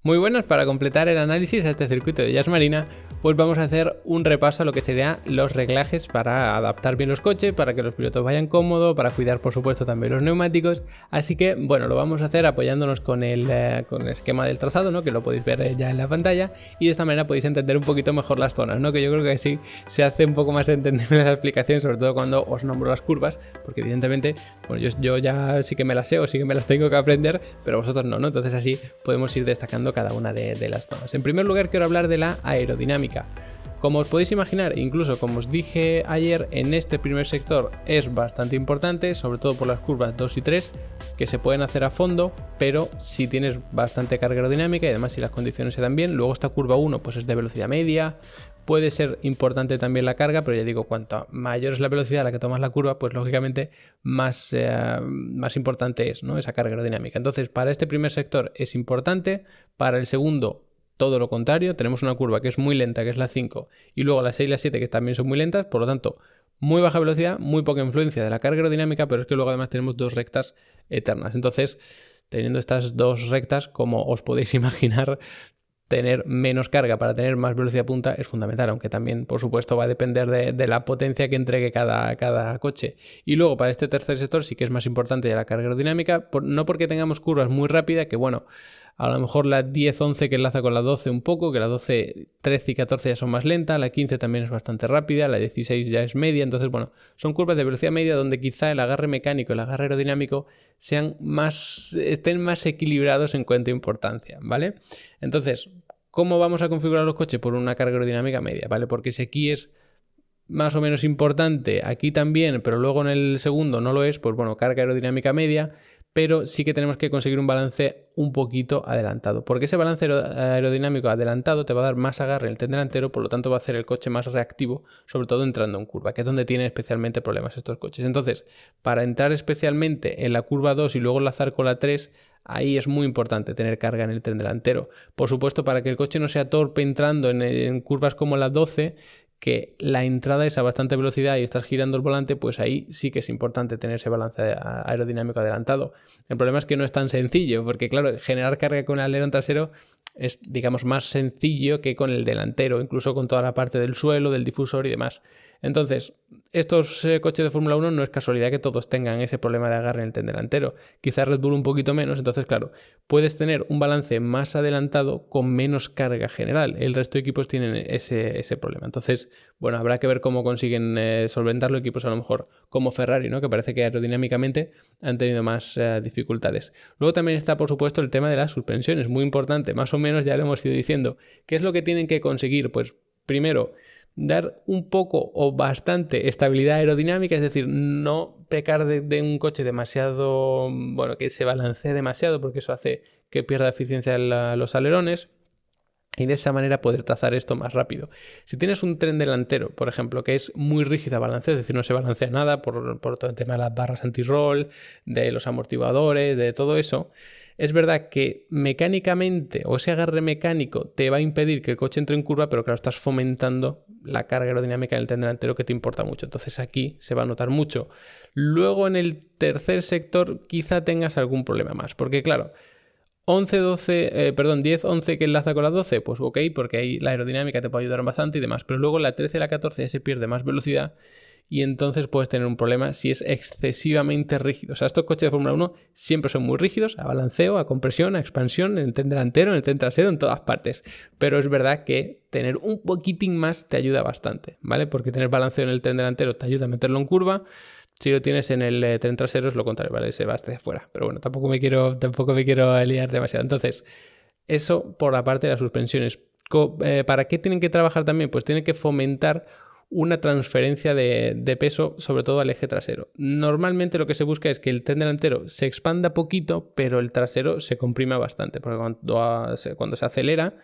Muy buenas, para completar el análisis a este circuito de Jazz Marina, pues vamos a hacer un repaso a lo que serían los reglajes para adaptar bien los coches, para que los pilotos vayan cómodos, para cuidar por supuesto también los neumáticos. Así que bueno, lo vamos a hacer apoyándonos con el esquema del trazado, ¿no? Que lo podéis ver ya en la pantalla, y de esta manera podéis entender un poquito mejor las zonas, ¿no? Que yo creo que sí se hace un poco más entendible la explicación, sobre todo cuando os nombro las curvas, porque evidentemente, bueno, yo ya sí que me las sé o sí que me las tengo que aprender, pero vosotros no, ¿no? Entonces así podemos ir destacando cada una de las zonas. En primer lugar, quiero hablar de la aerodinámica. Como os podéis imaginar, incluso como os dije ayer, en este primer sector es bastante importante, sobre todo por las curvas 2 y 3, que se pueden hacer a fondo, pero si tienes bastante carga aerodinámica y además si las condiciones se dan bien. Luego esta curva 1 pues es de velocidad media. Puede ser importante también la carga, pero ya digo, cuanto mayor es la velocidad a la que tomas la curva, pues lógicamente más importante es, ¿no? Esa carga aerodinámica. Entonces, para este primer sector es importante, para el segundo todo lo contrario, tenemos una curva que es muy lenta, que es la 5, y luego la 6 y la 7 que también son muy lentas, por lo tanto, muy baja velocidad, muy poca influencia de la carga aerodinámica, pero es que luego además tenemos dos rectas eternas. Entonces, teniendo estas dos rectas, como os podéis imaginar, tener menos carga para tener más velocidad punta es fundamental, aunque también por supuesto va a depender de la potencia que entregue cada coche. Y luego para este tercer sector sí que es más importante ya la carga aerodinámica, no porque tengamos curvas muy rápidas, que bueno, a lo mejor la 10-11 que enlaza con la 12 un poco, que la 12, 13 y 14 ya son más lentas, la 15 también es bastante rápida, la 16 ya es media. Entonces bueno, son curvas de velocidad media donde quizá el agarre mecánico y el agarre aerodinámico estén más equilibrados en cuanto a importancia, ¿vale? Entonces, ¿cómo vamos a configurar los coches? Por una carga aerodinámica media, ¿vale? Porque si aquí es más o menos importante, aquí también, pero luego en el segundo no lo es, pues bueno, carga aerodinámica media, pero sí que tenemos que conseguir un balance un poquito adelantado, porque ese balance aerodinámico adelantado te va a dar más agarre en el tren delantero, por lo tanto va a hacer el coche más reactivo, sobre todo entrando en curva, que es donde tienen especialmente problemas estos coches. Entonces, para entrar especialmente en la curva 2 y luego enlazar con la 3, ahí es muy importante tener carga en el tren delantero. Por supuesto, para que el coche no sea torpe entrando en curvas como la 12, que la entrada es a bastante velocidad y estás girando el volante, pues ahí sí que es importante tener ese balance aerodinámico adelantado. El problema es que no es tan sencillo, porque claro, generar carga con el alerón trasero es, digamos, más sencillo que con el delantero, incluso con toda la parte del suelo, del difusor y demás. Entonces, estos coches de Fórmula 1 no es casualidad que todos tengan ese problema de agarre en el tren delantero. Quizás Red Bull un poquito menos, entonces claro, puedes tener un balance más adelantado con menos carga general. El resto de equipos tienen ese problema. Entonces, bueno, habrá que ver cómo consiguen solventarlo equipos a lo mejor como Ferrari, ¿no? Que parece que aerodinámicamente han tenido más dificultades. Luego también está, por supuesto, el tema de las suspensiones, muy importante. Más o menos ya lo hemos ido diciendo. ¿Qué es lo que tienen que conseguir? Pues primero, dar un poco o bastante estabilidad aerodinámica, es decir, no pecar de un coche demasiado, bueno, que se balancee demasiado, porque eso hace que pierda eficiencia en los alerones. Y de esa manera poder trazar esto más rápido. Si tienes un tren delantero, por ejemplo, que es muy rígido a balanceo, es decir, no se balancea nada por todo el tema de las barras anti-roll, de los amortiguadores, de todo eso, es verdad que mecánicamente o ese agarre mecánico te va a impedir que el coche entre en curva, pero claro, estás fomentando la carga aerodinámica en el tren delantero, que te importa mucho. Entonces aquí se va a notar mucho. Luego en el tercer sector quizá tengas algún problema más, porque claro, 10-11 que enlaza con la 12, pues ok, porque ahí la aerodinámica te puede ayudar bastante y demás, pero luego la 13 y la 14 ya se pierde más velocidad y entonces puedes tener un problema si es excesivamente rígido. O sea, estos coches de Fórmula 1 siempre son muy rígidos, a balanceo, a compresión, a expansión, en el tren delantero, en el tren trasero, en todas partes, pero es verdad que tener un poquitín más te ayuda bastante, ¿vale? Porque tener balanceo en el tren delantero te ayuda a meterlo en curva. Si lo tienes en el tren trasero es lo contrario, ¿vale? Se va hacia afuera. Pero bueno, tampoco me quiero liar demasiado. Entonces, eso por la parte de las suspensiones. ¿Para qué tienen que trabajar también? Pues tienen que fomentar una transferencia de peso, sobre todo al eje trasero. Normalmente lo que se busca es que el tren delantero se expanda poquito, pero el trasero se comprima bastante, porque cuando se acelera,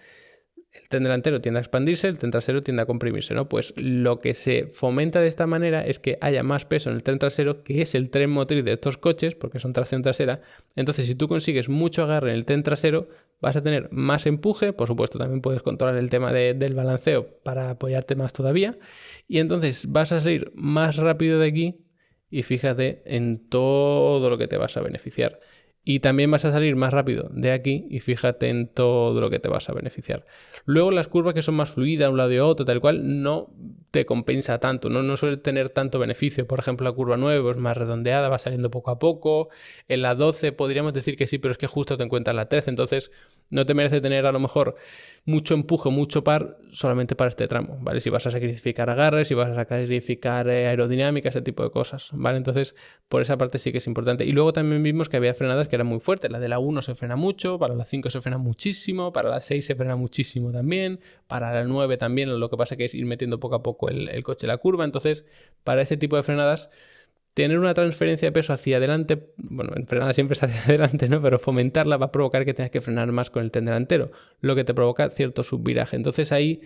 el tren delantero tiende a expandirse, el tren trasero tiende a comprimirse, ¿no? Pues lo que se fomenta de esta manera es que haya más peso en el tren trasero, que es el tren motriz de estos coches, porque son tracción trasera. Entonces, si tú consigues mucho agarre en el tren trasero, vas a tener más empuje. Por supuesto, también puedes controlar el tema del balanceo para apoyarte más todavía. Y entonces vas a salir más rápido de aquí y fíjate en todo lo que te vas a beneficiar. Y también vas a salir más rápido de aquí y fíjate en todo lo que te vas a beneficiar. Luego las curvas que son más fluidas, un lado y otro, tal cual, no te compensa tanto, no suele tener tanto beneficio. Por ejemplo, la curva 9 es más redondeada, va saliendo poco a poco. En la 12 podríamos decir que sí, pero es que justo te encuentras la 13, entonces no te merece tener a lo mejor mucho empuje, mucho par solamente para este tramo, ¿vale? Si vas a sacrificar agarres, si vas a sacrificar aerodinámica, ese tipo de cosas, ¿vale? Entonces, por esa parte sí que es importante. Y luego también vimos que había frenadas que eran muy fuertes. La de la 1 se frena mucho, para la 5 se frena muchísimo, para la 6 se frena muchísimo también, para la 9 también, lo que pasa que es ir metiendo poco a poco el coche en la curva. Entonces, para ese tipo de frenadas, tener una transferencia de peso hacia adelante, bueno, en frenada siempre es hacia adelante, ¿no? Pero fomentarla va a provocar que tengas que frenar más con el tren delantero, lo que te provoca cierto subviraje. Entonces ahí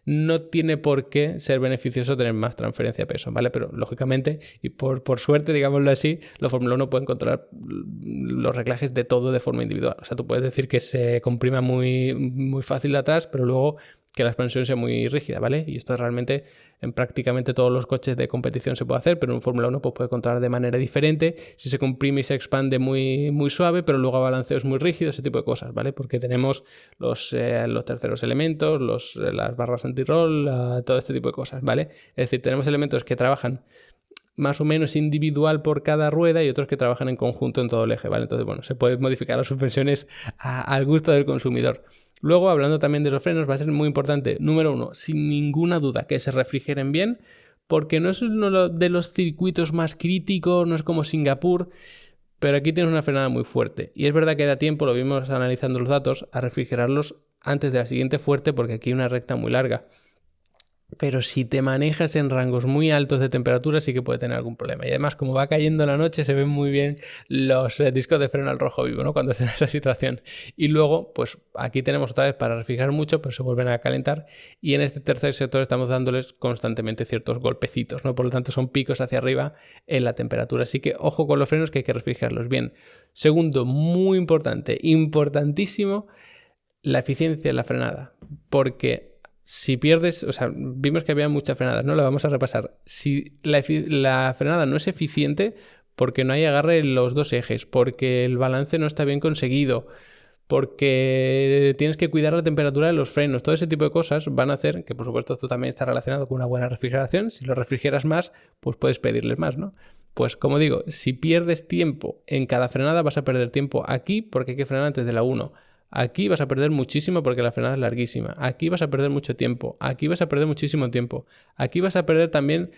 no tiene por qué ser beneficioso tener más transferencia de peso, ¿vale? Pero lógicamente, y por suerte, digámoslo así, los Fórmula 1 pueden controlar los reglajes de todo de forma individual. O sea, tú puedes decir que se comprima muy, muy fácil de atrás, pero luego que la expansión sea muy rígida, ¿vale? Y esto realmente en prácticamente todos los coches de competición se puede hacer, pero en Fórmula 1 pues puede controlar de manera diferente, si se comprime y se expande muy, muy suave, pero luego a balanceo es muy rígido, ese tipo de cosas, ¿vale? Porque tenemos los terceros elementos, las barras anti-roll, todo este tipo de cosas, ¿vale? Es decir, tenemos elementos que trabajan más o menos individual por cada rueda y otros que trabajan en conjunto en todo el eje, ¿vale? Entonces, bueno, se puede modificar las suspensiones al gusto del consumidor. Luego, hablando también de los frenos, va a ser muy importante, número 1, sin ninguna duda, que se refrigeren bien, porque no es uno de los circuitos más críticos, no es como Singapur, pero aquí tienes una frenada muy fuerte. Y es verdad que da tiempo, lo vimos analizando los datos, a refrigerarlos antes de la siguiente fuerte, porque aquí hay una recta muy larga. Pero si te manejas en rangos muy altos de temperatura sí que puede tener algún problema. Y además, como va cayendo la noche, se ven muy bien los discos de freno al rojo vivo, ¿no? Cuando está en esa situación. Y luego, pues aquí tenemos otra vez para refrigerar mucho, pero se vuelven a calentar. Y en este tercer sector estamos dándoles constantemente ciertos golpecitos, ¿no? Por lo tanto, son picos hacia arriba en la temperatura. Así que ojo con los frenos, que hay que refrigerarlos bien. Segundo, muy importante, importantísimo, la eficiencia en la frenada. Porque si pierdes, o sea, vimos que había muchas frenadas, ¿no? La vamos a repasar. Si la frenada no es eficiente, porque no hay agarre en los dos ejes, porque el balance no está bien conseguido, porque tienes que cuidar la temperatura de los frenos, todo ese tipo de cosas van a hacer que, por supuesto, esto también está relacionado con una buena refrigeración. Si lo refrigeras más, pues puedes pedirles más, ¿no? Pues como digo, si pierdes tiempo en cada frenada, vas a perder tiempo aquí porque hay que frenar antes de la 1. Aquí vas a perder muchísimo porque la frenada es larguísima. Aquí vas a perder mucho tiempo. Aquí vas a perder muchísimo tiempo. Aquí vas a perder también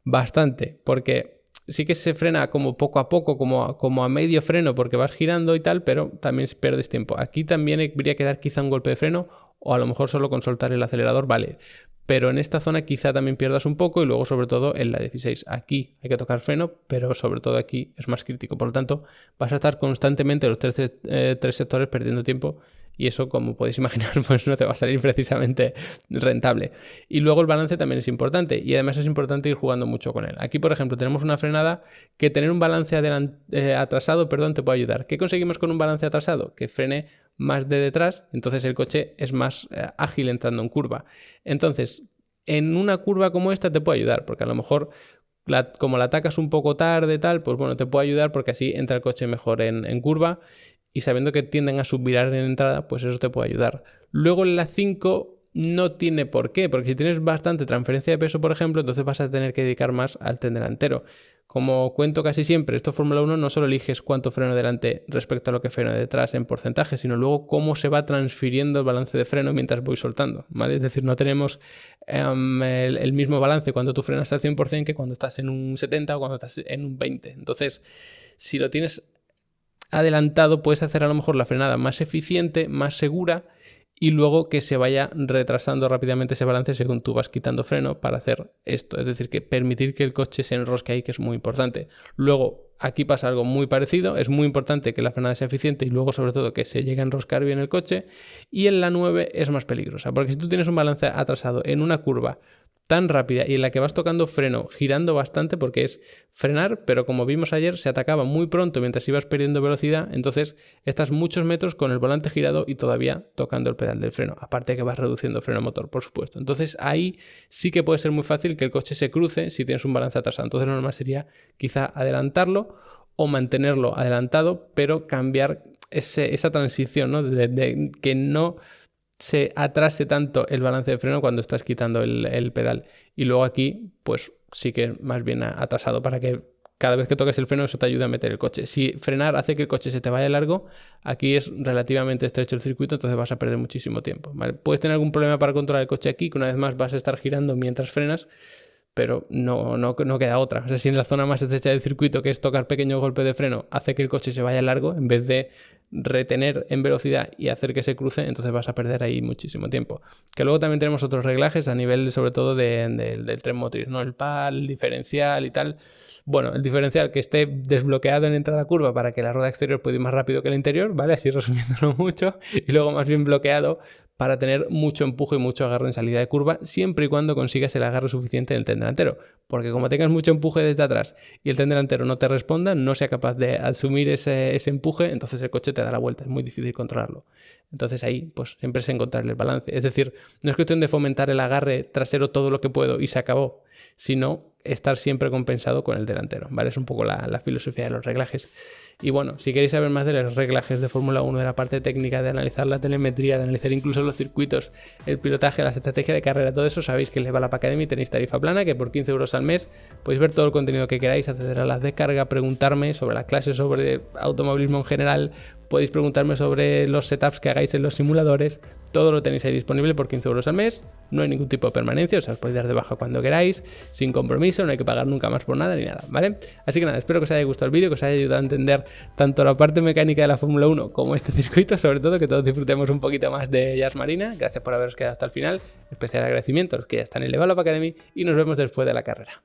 bastante porque sí que se frena como poco a poco, como a medio freno porque vas girando y tal, pero también pierdes tiempo. Aquí también habría que dar quizá un golpe de freno o a lo mejor solo con soltar el acelerador, vale. Pero en esta zona quizá también pierdas un poco y luego sobre todo en la 16. Aquí hay que tocar freno, pero sobre todo aquí es más crítico. Por lo tanto, vas a estar constantemente los tres sectores perdiendo tiempo y eso, como podéis imaginar, pues no te va a salir precisamente rentable. Y luego el balance también es importante y además es importante ir jugando mucho con él. Aquí, por ejemplo, tenemos una frenada que tener un balance atrasado, te puede ayudar. ¿Qué conseguimos con un balance atrasado? Que frene más de detrás, entonces el coche es más ágil entrando en curva. Entonces, en una curva como esta te puede ayudar, porque a lo mejor como la atacas un poco tarde, tal, pues bueno, te puede ayudar porque así entra el coche mejor en curva y sabiendo que tienden a subvirar en entrada, pues eso te puede ayudar. Luego en la 5 no tiene por qué, porque si tienes bastante transferencia de peso, por ejemplo, entonces vas a tener que dedicar más al tren delantero. Como cuento casi siempre, esto Fórmula 1 no solo eliges cuánto freno delante respecto a lo que freno detrás en porcentaje, sino luego cómo se va transfiriendo el balance de freno mientras voy soltando, ¿vale? Es decir, no tenemos el mismo balance cuando tú frenas al 100% que cuando estás en un 70 o cuando estás en un 20. Entonces, si lo tienes adelantado, puedes hacer a lo mejor la frenada más eficiente, más segura y luego que se vaya retrasando rápidamente ese balance según tú vas quitando freno para hacer esto. Es decir, que permitir que el coche se enrosque ahí, que es muy importante. Luego, aquí pasa algo muy parecido. Es muy importante que la frenada sea eficiente y luego, sobre todo, que se llegue a enroscar bien el coche. Y en la 9 es más peligrosa, porque si tú tienes un balance atrasado en una curva tan rápida y en la que vas tocando freno, girando bastante, porque es frenar, pero como vimos ayer, se atacaba muy pronto mientras ibas perdiendo velocidad, entonces estás muchos metros con el volante girado y todavía tocando el pedal del freno, aparte que vas reduciendo freno motor, por supuesto. Entonces ahí sí que puede ser muy fácil que el coche se cruce si tienes un balance atrasado. Entonces lo normal sería quizá adelantarlo o mantenerlo adelantado, pero cambiar esa transición, ¿no? De que no se atrase tanto el balance de freno cuando estás quitando el pedal. Y luego aquí, pues sí que más bien atrasado para que cada vez que toques el freno eso te ayude a meter el coche. Si frenar hace que el coche se te vaya largo, aquí es relativamente estrecho el circuito, entonces vas a perder muchísimo tiempo, ¿vale? Puedes tener algún problema para controlar el coche aquí, que una vez más vas a estar girando mientras frenas, pero no queda otra. O sea, si en la zona más estrecha del circuito, que es tocar pequeños golpes de freno, hace que el coche se vaya largo, en vez de retener en velocidad y hacer que se cruce, entonces vas a perder ahí muchísimo tiempo. Que luego también tenemos otros reglajes a nivel sobre todo del tren motriz, ¿no? El PAL, el diferencial y tal. Bueno, el diferencial que esté desbloqueado en entrada curva para que la rueda exterior pueda ir más rápido que la interior, ¿vale? Así resumiéndolo mucho. Y luego más bien bloqueado para tener mucho empuje y mucho agarre en salida de curva, siempre y cuando consigas el agarre suficiente en el tren delantero. Porque como tengas mucho empuje desde atrás y el tren delantero no te responda, no sea capaz de asumir ese empuje, entonces el coche te da la vuelta, es muy difícil controlarlo. Entonces ahí pues siempre es encontrar el balance. Es decir, no es cuestión de fomentar el agarre trasero todo lo que puedo y se acabó, sino estar siempre compensado con el delantero, ¿vale? Es un poco la filosofía de los reglajes. Y bueno, si queréis saber más de los reglajes de Fórmula 1, de la parte técnica, de analizar la telemetría, de analizar incluso los circuitos, el pilotaje, la estrategia de carrera, todo eso, sabéis que en Level Up Academy tenéis tarifa plana, que por 15 euros al mes podéis ver todo el contenido que queráis, acceder a las de carga, preguntarme sobre las clases, sobre automovilismo en general, podéis preguntarme sobre los setups que hagáis en los simuladores, todo lo tenéis ahí disponible por 15 euros al mes, no hay ningún tipo de permanencia, o sea, os podéis dar de baja cuando queráis, sin compromiso, no hay que pagar nunca más por nada ni nada, ¿vale? Así que nada, espero que os haya gustado el vídeo, que os haya ayudado a entender tanto la parte mecánica de la Fórmula 1 como este circuito, sobre todo que todos disfrutemos un poquito más de Jazz Marina. Gracias por haberos quedado hasta el final, especial agradecimiento a los que ya están en Level Up Academy y nos vemos después de la carrera.